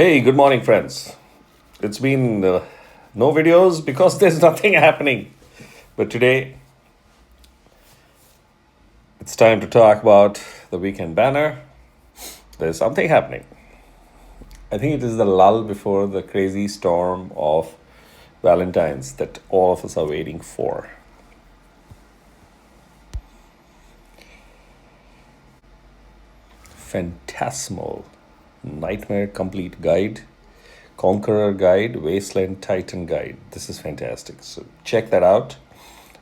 Hey, good morning, friends. It's been no videos because there's nothing happening. But today, it's time to talk about the weekend banner. There's something happening. I think it is the lull before the crazy storm of Valentine's that all of us are waiting for. Phantasmal, Nightmare Complete Guide, Conqueror Guide, Wasteland Titan Guide. This is fantastic. So check that out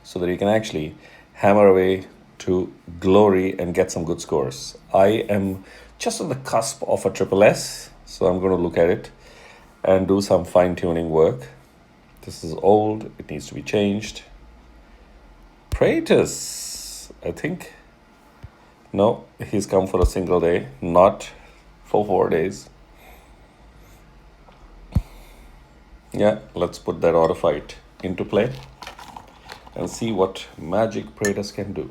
so that you can actually hammer away to glory and get some good scores. I am just on the cusp of a triple S, so I'm going to look at it and do some fine tuning work. This is old, it needs to be changed. Praetus, I think. No, he's come for a single day, not for 4 days. Yeah, let's put that auto fight into play and see what magic Praetus can do.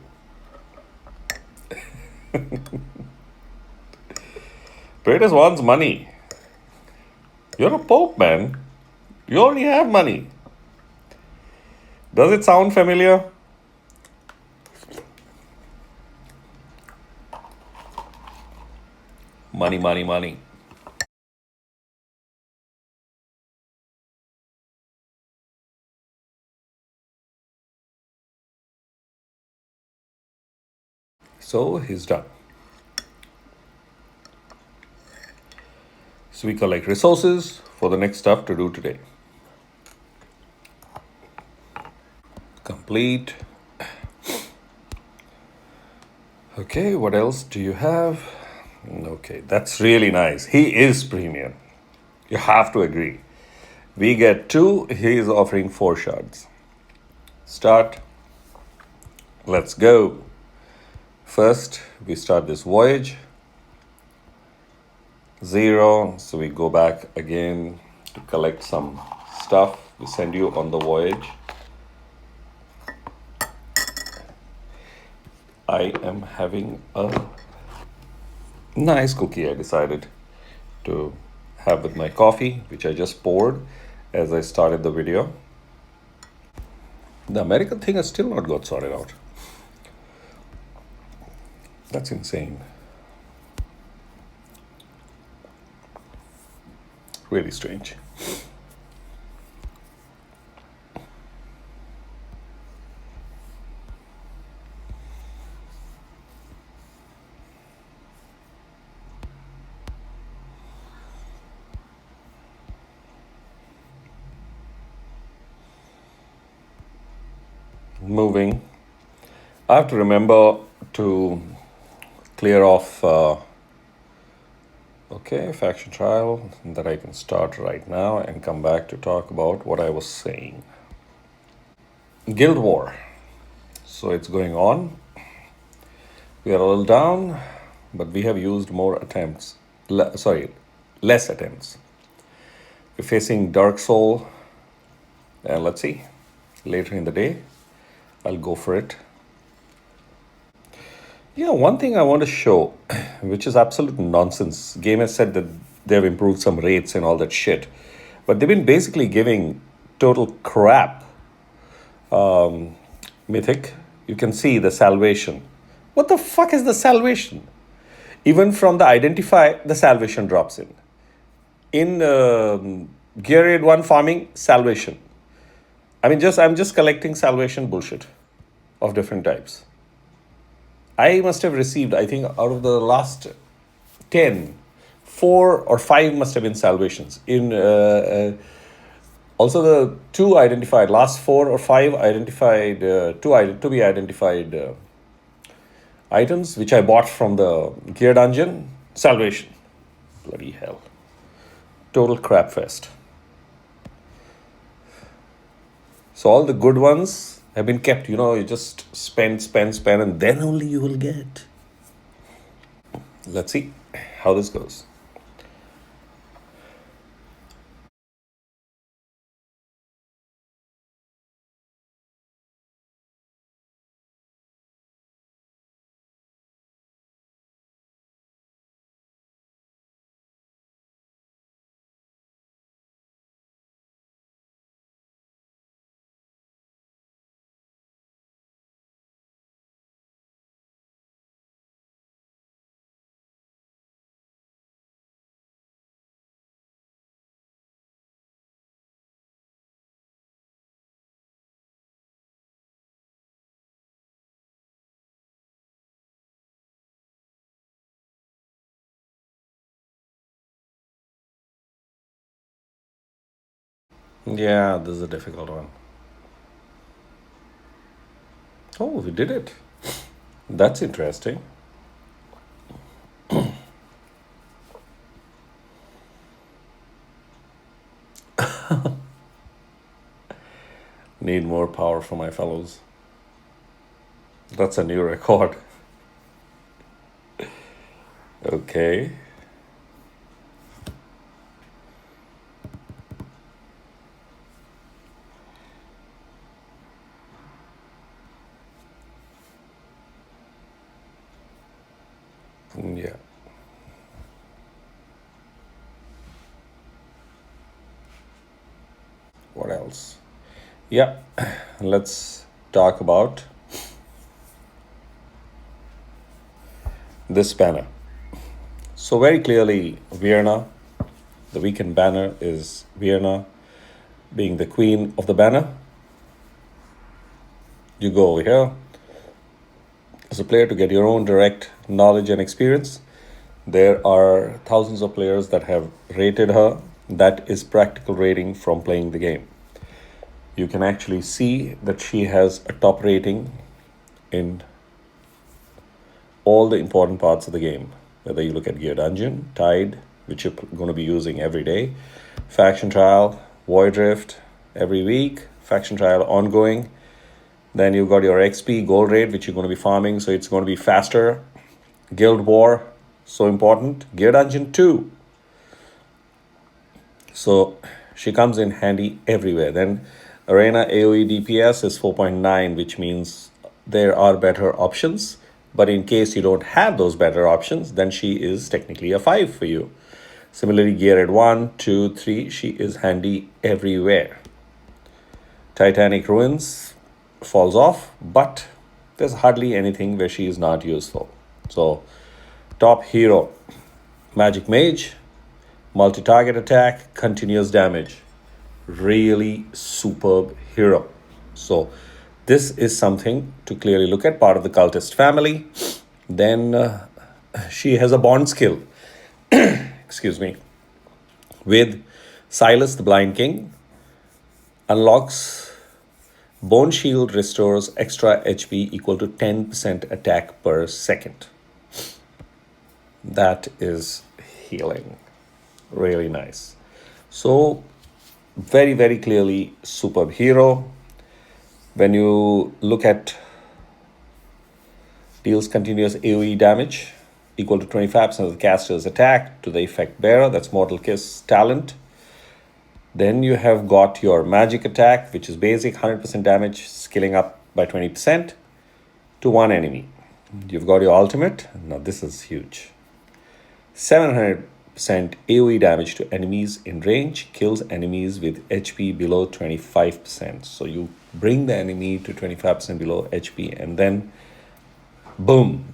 Praetus wants money. You're a pope, man. You already have money. Does it sound familiar? Money, money, money. So he's done. So we collect resources for the next stuff to do today. Complete. Okay, what else do you have? Okay, that's really nice. He is premium. You have to agree. We get 2, he is offering 4 shards. Start. Let's go. First, we start this voyage. 0, so we go back again to collect some stuff. We send you on the voyage. I am having a nice cookie I decided to have with my coffee, which I just poured as I started the video. The American thing has still not got sorted out. That's insane. Really strange. Moving. I have to remember to clear off okay, faction trial that I can start right now and come back to talk about what I was saying. Guild War. So it's going on. We are a little down, but we have used more attempts. Less attempts. We're facing Dark Soul, and let's see. Later in the day, I'll go for it. Yeah, one thing I want to show, which is absolute nonsense. Game has said that they've improved some rates and all that shit, but they've been basically giving total crap. Mythic, you can see the salvation. What the fuck is the salvation? Even from the identify, the salvation drops in. In Gear Aid 1 farming, salvation. I'm just collecting salvation bullshit of different types. I must have received, I think, out of the last 10, 4 or 5 must have been salvations. Also, the 2 identified, last 4 or 5 identified, 2 to be identified items, which I bought from the gear dungeon, salvation. Bloody hell. Total crap fest. So all the good ones have been kept. You just spend, and then only you will get. Let's see how this goes. Yeah, this is a difficult one. Oh, we did it. That's interesting. Need more power for my fellows. That's a new record. Okay. Yeah. What else? Yeah. Let's talk about this banner. So, very clearly, Vienna, the weekend banner is Vienna being the queen of the banner. You go over here as a player to get your own direct knowledge and experience. There are thousands of players that have rated her. That is practical rating from playing the game. You can actually see that she has a top rating in all the important parts of the game. Whether you look at Gear Dungeon, Tide, which you're going to be using every day, Faction Trial, Void Rift every week, Faction Trial ongoing. Then you've got your XP gold rate, which you're going to be farming, so it's going to be faster. Guild War, so important. Gear Dungeon 2. So she comes in handy everywhere. Then Arena AoE DPS is 4.9, which means there are better options. But in case you don't have those better options, then she is technically a 5 for you. Similarly, Gear at 1, 2, 3, she is handy everywhere. Titanic Ruins falls off, but there's hardly anything where she is not useful. So, top hero, Magic Mage, multi-target attack, continuous damage. Really superb hero. So, this is something to clearly look at, part of the cultist family. Then she has a bond skill, excuse me, with Silas the Blind King, unlocks Bone Shield, restores extra HP equal to 10% attack per second. That is healing. Really nice. So, very, very clearly superb hero. When you look at deals continuous AoE damage equal to 25% of the caster's attack to the effect bearer, that's Mortal Kiss talent. Then you have got your magic attack, which is basic 100% damage, scaling up by 20% to one enemy. You've got your ultimate. Now this is huge. 700% AoE damage to enemies in range, kills enemies with HP below 25%. So you bring the enemy to 25% below HP and then boom,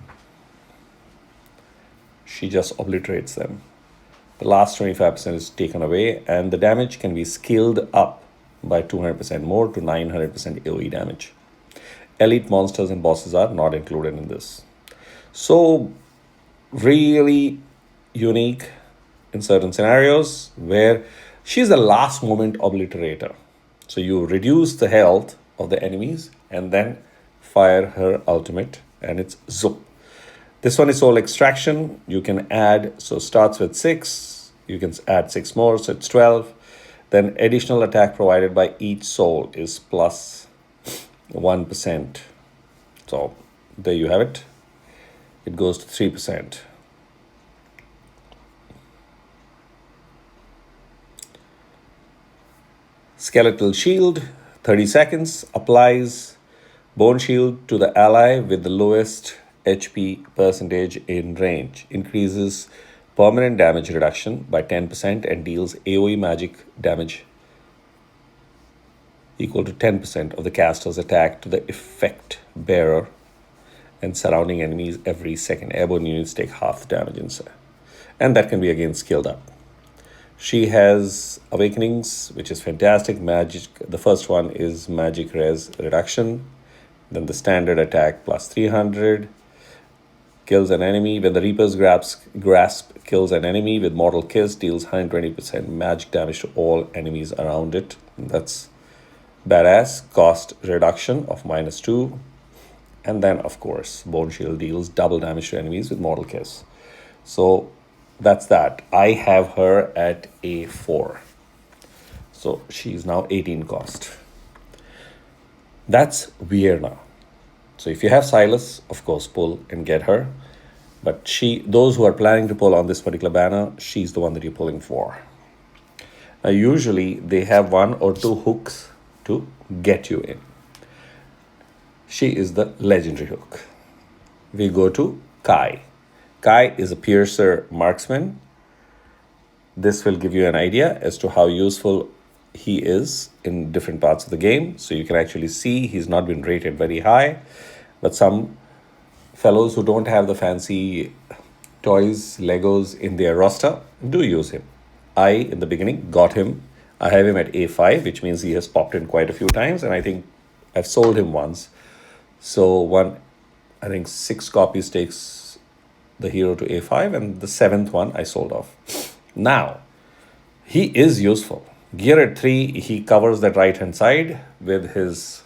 she just obliterates them. The last 25% is taken away and the damage can be scaled up by 200% more to 900% AoE damage. Elite monsters and bosses are not included in this. So really unique in certain scenarios where she's a last moment obliterator. So you reduce the health of the enemies and then fire her ultimate and it's zoop. This one is soul extraction. You can add, so starts with 6. You can add 6 more, so it's 12. Then additional attack provided by each soul is plus 1%. So there you have it. It goes to 3%. Skeletal shield, 30 seconds, applies bone shield to the ally with the lowest HP percentage in range, increases permanent damage reduction by 10% and deals AoE magic damage equal to 10% of the caster's attack to the effect bearer and surrounding enemies every second. Airborne units take half the damage inside. And that can be again scaled up. She has awakenings, which is fantastic. Magic. The first one is magic res reduction. Then the standard attack plus 300. kills an enemy. When the Reaper's grasp kills an enemy with Mortal Kiss, deals 120% magic damage to all enemies around it. That's badass. Cost reduction of -2. And then, of course, Bone Shield deals double damage to enemies with Mortal Kiss. So that's that. I have her at A4. So she's now 18 cost. That's Vierna. So if you have Silas, of course, pull and get her. But those who are planning to pull on this particular banner, she's the one that you're pulling for. Now, usually they have 1 or 2 hooks to get you in. She is the legendary hook. We go to Kai. Kai is a piercer marksman. This will give you an idea as to how useful he is in different parts of the game. So you can actually see he's not been rated very high, but some fellows who don't have the fancy toys, Legos in their roster do use him. I, in the beginning, got him. I have him at A5, which means he has popped in quite a few times, and I think I've sold him once. So 6 copies takes the hero to A5, and the 7th one I sold off. Now, he is useful. Gear at 3, he covers that right-hand side with his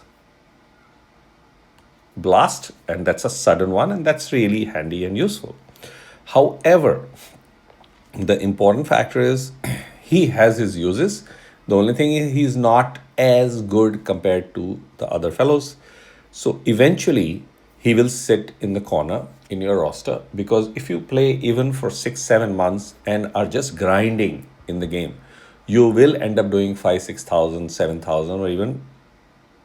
blast, and that's a sudden one, and that's really handy and useful. However, the important factor is he has his uses. The only thing is he's not as good compared to the other fellows. So eventually, he will sit in the corner in your roster, because if you play even for 6-7 months and are just grinding in the game, you will end up doing 5,000-6,000, 7,000, or even,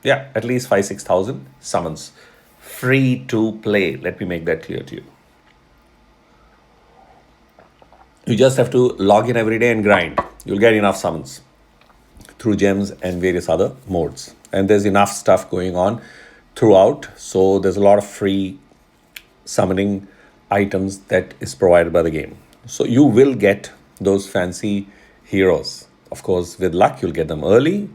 at least 5,000-6,000 summons. Free to play. Let me make that clear to you. You just have to log in every day and grind. You'll get enough summons through gems and various other modes. And there's enough stuff going on throughout. So there's a lot of free summoning items that is provided by the game. So you will get those fancy heroes. Of course, with luck, you'll get them early.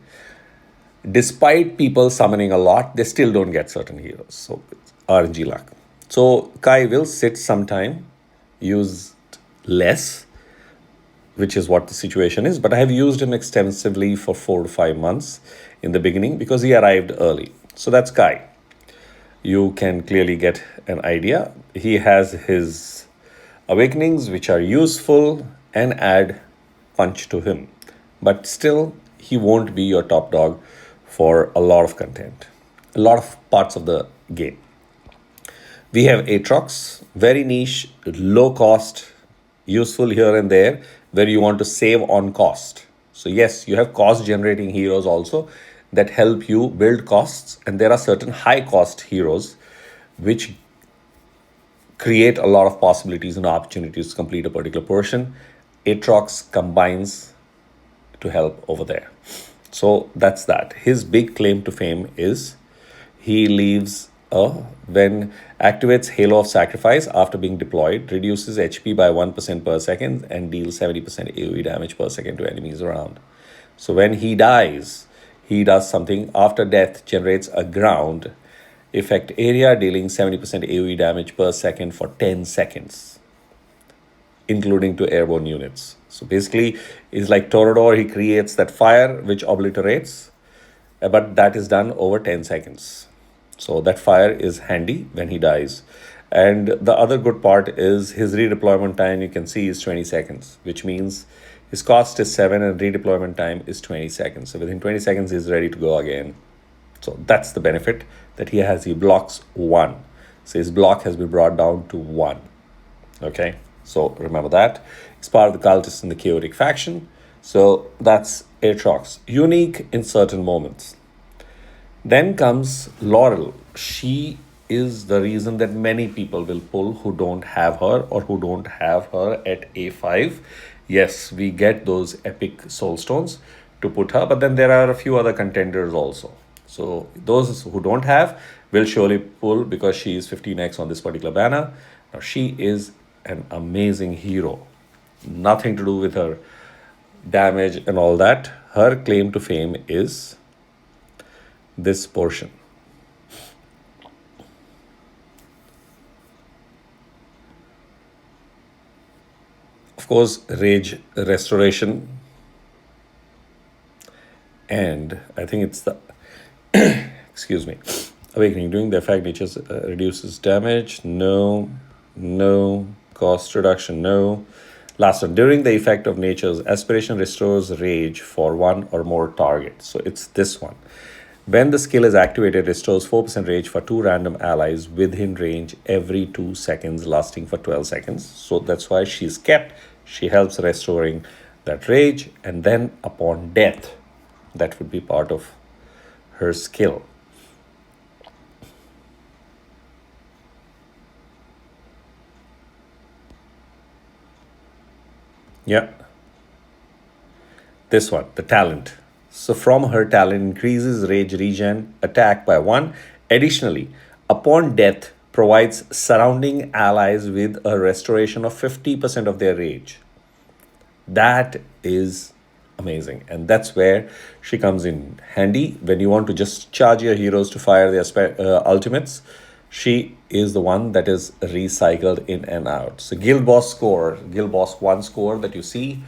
Despite people summoning a lot, they still don't get certain heroes. So it's RNG luck. So Kai will sit sometime, used less, which is what the situation is. But I have used him extensively for 4 to 5 months in the beginning because he arrived early. So that's Kai. You can clearly get an idea. He has his awakenings, which are useful and add punch to him. But still, he won't be your top dog for a lot of content, a lot of parts of the game. We have Aatrox, very niche, low cost, useful here and there, where you want to save on cost. So yes, you have cost generating heroes also that help you build costs, and there are certain high cost heroes which create a lot of possibilities and opportunities to complete a particular portion. Aatrox combines to help over there. So that's that. His big claim to fame is he leaves when activates Halo of Sacrifice after being deployed, reduces HP by 1% per second and deals 70% AoE damage per second to enemies around. So when he dies, he does something. After death, generates a ground effect area dealing 70% AoE damage per second for 10 seconds, including to airborne units. So basically, it's like Torador, he creates that fire which obliterates, but that is done over 10 seconds. So that fire is handy when he dies. And the other good part is his redeployment time, you can see, is 20 seconds, which means his cost is 7 and redeployment time is 20 seconds. So within 20 seconds, he's ready to go again. So that's the benefit that he has. He blocks 1. So his block has been brought down to 1. Okay, so remember that. He's part of the cultists in the chaotic faction. So that's Aatrox. Unique in certain moments. Then comes Laurel. She is the reason that many people will pull who don't have her or who don't have her at A5. Yes, we get those epic soul stones to put her, but then there are a few other contenders also. So those who don't have will surely pull because she is 15x on this particular banner. Now she is an amazing hero. Nothing to do with her damage and all that. Her claim to fame is this portion. Of course, rage restoration. And I think it's the, excuse me, awakening. During the effect, nature reduces damage. No, no. Cost reduction. No. Last one. During the effect of nature's aspiration restores rage for one or more targets. So it's this one. When the skill is activated, restores 4% rage for 2 random allies within range every 2 seconds, lasting for 12 seconds. So that's why she's kept. She helps restoring that rage, and then upon death, that would be part of her skill. Yeah. This one, the talent. So from her talent increases rage regen attack by 1. Additionally, upon death, provides surrounding allies with a restoration of 50% of their rage. That is amazing. And that's where she comes in handy. When you want to just charge your heroes to fire their ultimates, she is the one that is recycled in and out. So Guild Boss 1 score that you see,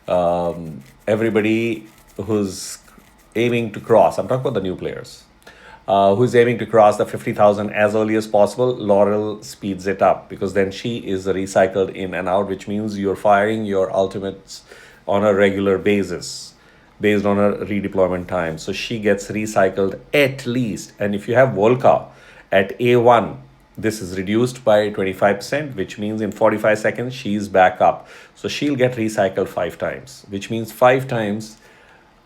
everybody who's aiming to cross, I'm talking about the new players, who's aiming to cross the 50,000 as early as possible, Laurel speeds it up, because then she is recycled in and out, which means you're firing your ultimates on a regular basis based on a redeployment time. So she gets recycled at least. And if you have Volca at A1, this is reduced by 25%, which means in 45 seconds, she's back up. So she'll get recycled 5 times, which means 5 times,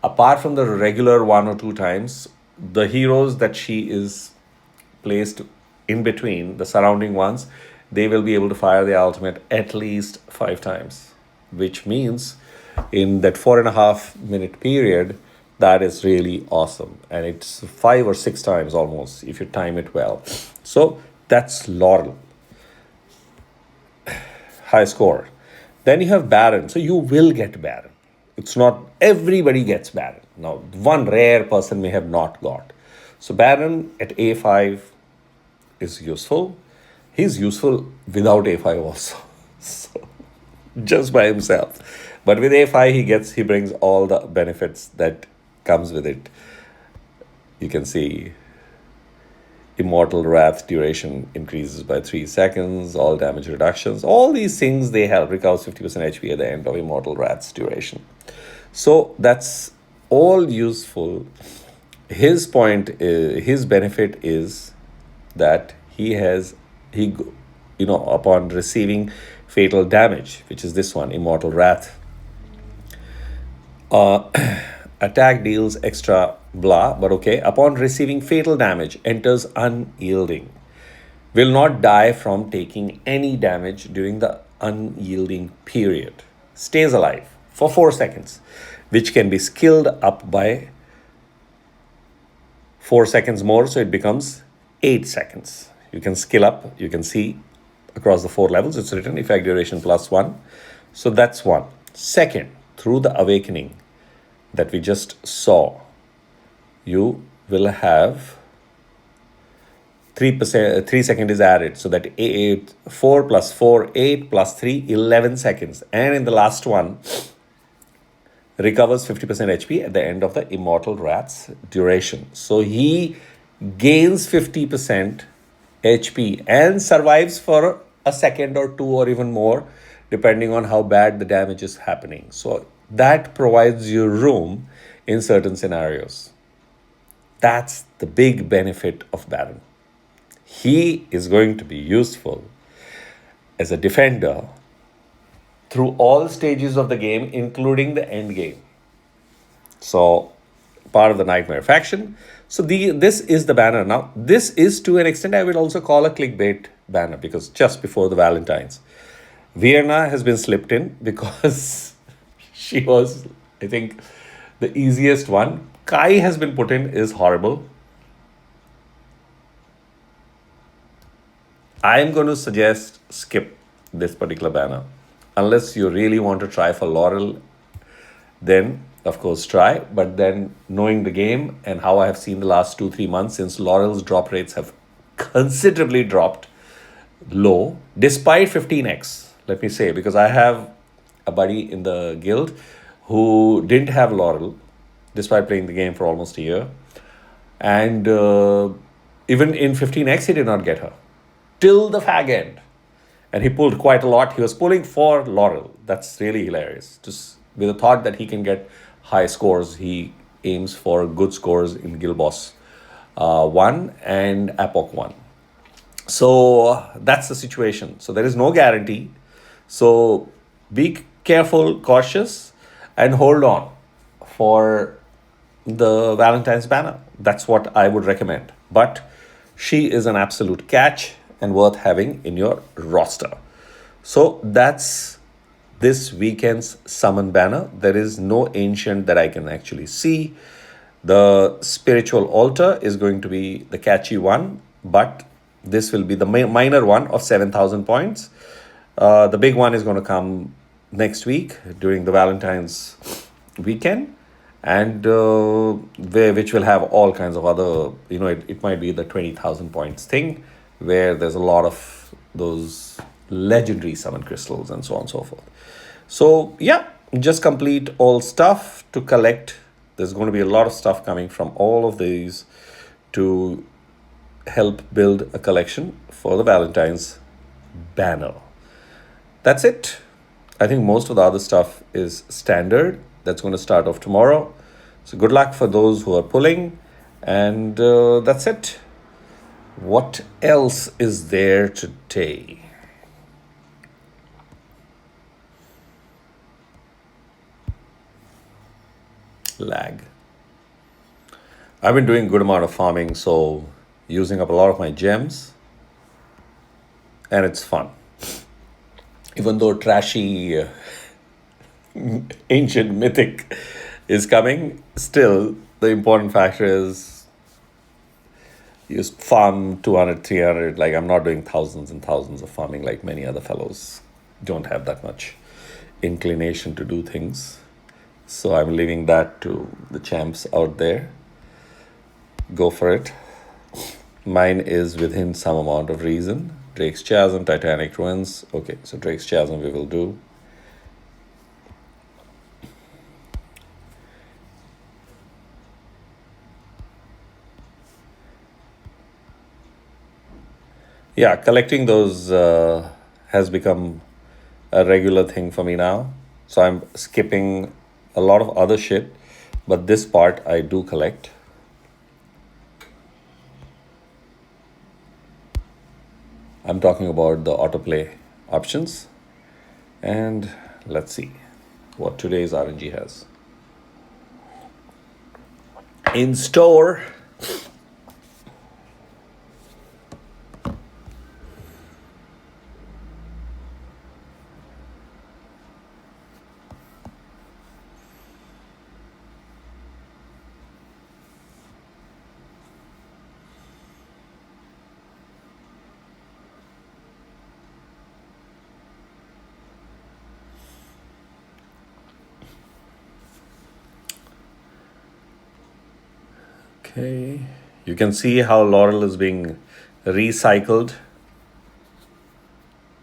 apart from the regular 1 or 2 times, the heroes that she is placed in between, the surrounding ones, they will be able to fire the ultimate at least 5 times, which means in that 4.5 minute period, that is really awesome. And it's 5 or 6 times almost if you time it well. So that's Laurel. High score. Then you have Baron. So you will get Baron. It's not everybody gets Baron. Now, one rare person may have not got. So Baron at A5 is useful. He's useful without A5 also. So just by himself. But with A5, he brings all the benefits that comes with it. You can see Immortal Wrath duration increases by 3 seconds, all damage reductions. All these things, they help. Recovers 50% HP at the end of Immortal Wrath's duration. So that's all useful. His benefit is that upon receiving fatal damage, which is this one, Immortal Wrath, attack deals extra blah, but okay. Upon receiving fatal damage, enters unyielding. Will not die from taking any damage during the unyielding period. Stays alive for 4 seconds, which can be skilled up by 4 seconds more, so it becomes 8 seconds. You can skill up, you can see across the 4 levels, it's written effect duration +1. So that's one. Second, through the awakening that we just saw, you will have 3 seconds is added, so that 4 plus 4, 8 plus 3, 11 seconds. And in the last one, recovers 50% HP at the end of the Immortal Wrath's duration. So he gains 50% HP and survives for a second or 2 or even more, depending on how bad the damage is happening. So that provides you room in certain scenarios. That's the big benefit of Baron. He is going to be useful as a defender through all stages of the game, including the end game. So part of the Nightmare faction. So this is the banner. Now, this is, to an extent, I would also call a clickbait banner, because just before the Valentines, Vienna has been slipped in because she was, I think, the easiest one. Kai has been put in, is horrible. I'm going to suggest skip this particular banner. Unless you really want to try for Laurel, then of course try. But then, knowing the game and how I have seen the last 2-3 months, since Laurel's drop rates have considerably dropped low, despite 15x, let me say, because I have a buddy in the guild who didn't have Laurel despite playing the game for almost a year. And even in 15x, he did not get her till the fag end. And he pulled quite a lot. He was pulling for Laurel. That's really hilarious. Just with the thought that he can get high scores, he aims for good scores in Guild Boss 1 and Apoc 1. So that's the situation. So there is no guarantee. So be careful, cautious, and hold on for the Valentine's banner. That's what I would recommend. But she is an absolute catch and worth having in your roster. So that's this weekend's summon banner. There is no ancient that I can actually see. The spiritual altar is going to be the catchy one, but this will be the minor one of 7,000 points. The big one is going to come next week during the Valentine's weekend, and which will have all kinds of other, it might be the 20,000 points thing where there's a lot of those legendary summon crystals and so on and so forth. So yeah, just complete all stuff to collect. There's going to be a lot of stuff coming from all of these to help build a collection for the Valentine's banner. That's it. I think most of the other stuff is standard. That's going to start off tomorrow. So good luck for those who are pulling. And that's it. What else is there today? Lag. I've been doing a good amount of farming, so using up a lot of my gems. And it's fun. Even though trashy ancient mythic is coming, still the important factor is you farm 200, 300. Like, I'm not doing thousands and thousands of farming like many other fellows. Don't have that much inclination to do things. So I'm leaving that to the champs out there. Go for it. Mine is within some amount of reason. Drake's Chasm, Titanic Ruins. Okay, so Drake's Chasm we will do. Yeah, collecting those has become a regular thing for me now. So I'm skipping a lot of other shit, but this part I do collect. I'm talking about the autoplay options. And let's see what today's RNG has in store. Okay, you can see how Laurel is being recycled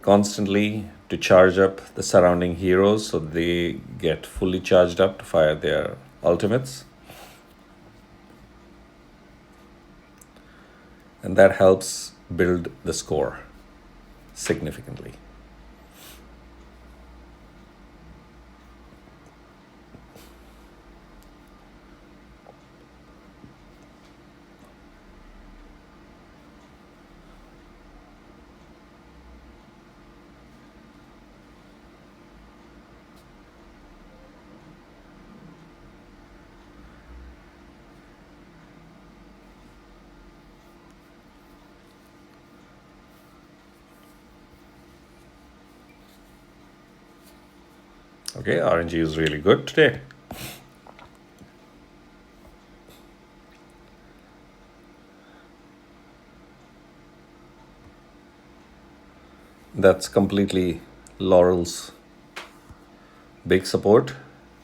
constantly to charge up the surrounding heroes so they get fully charged up to fire their ultimates. And that helps build the score significantly. Okay, RNG is really good today. That's completely Laurel's big support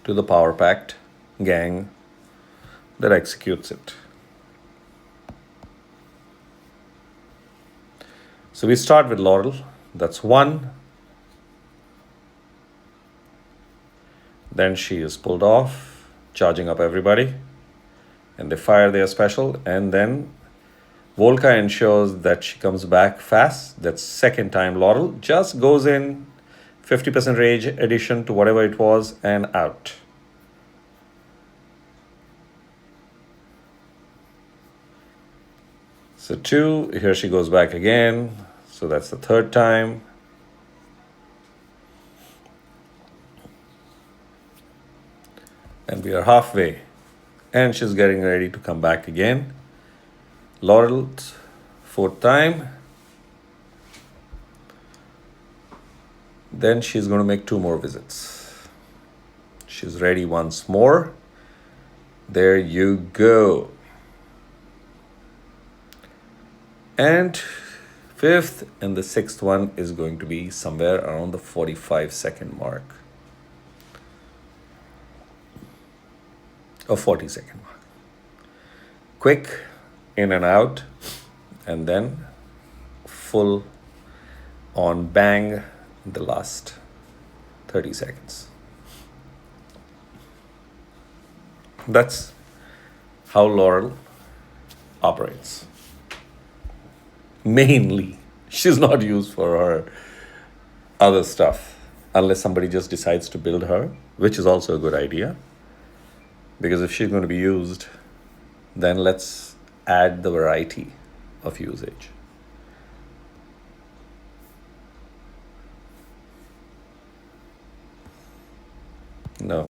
to the Power Pact gang that executes it. So we start with Laurel. That's 1. Then she is pulled off, charging up everybody, and they fire their special, and then Volka ensures that she comes back fast. That second time, Laurel just goes in, 50% rage addition to whatever it was, and out. So 2, here she goes back again. So that's the third time. And we are halfway. And she's getting ready to come back again. Laurel, fourth time. Then she's going to make 2 more visits. She's ready once more. There you go. And 5th and the 6th one is going to be somewhere around the 45-second mark. Or 40-second mark. Quick in and out, and then full on bang the last 30 seconds. That's how Laurel operates. Mainly, she's not used for her other stuff unless somebody just decides to build her, which is also a good idea. Because if she's going to be used, then let's add the variety of usage. No.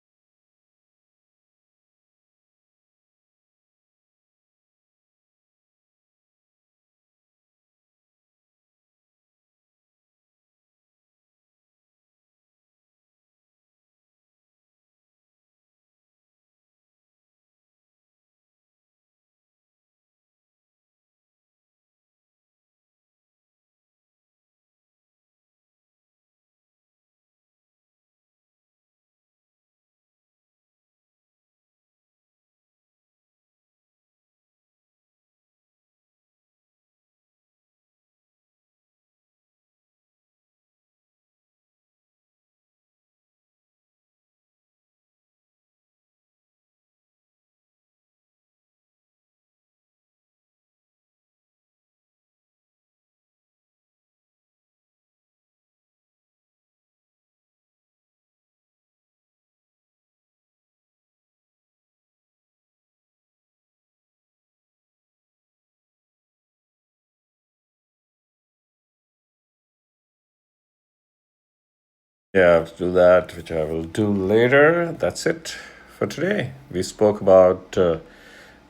Yeah, to do that, which I will do later. That's it for today. We spoke about the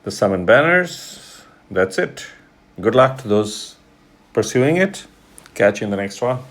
summon banners. That's it. Good luck to those pursuing it. Catch you in the next one.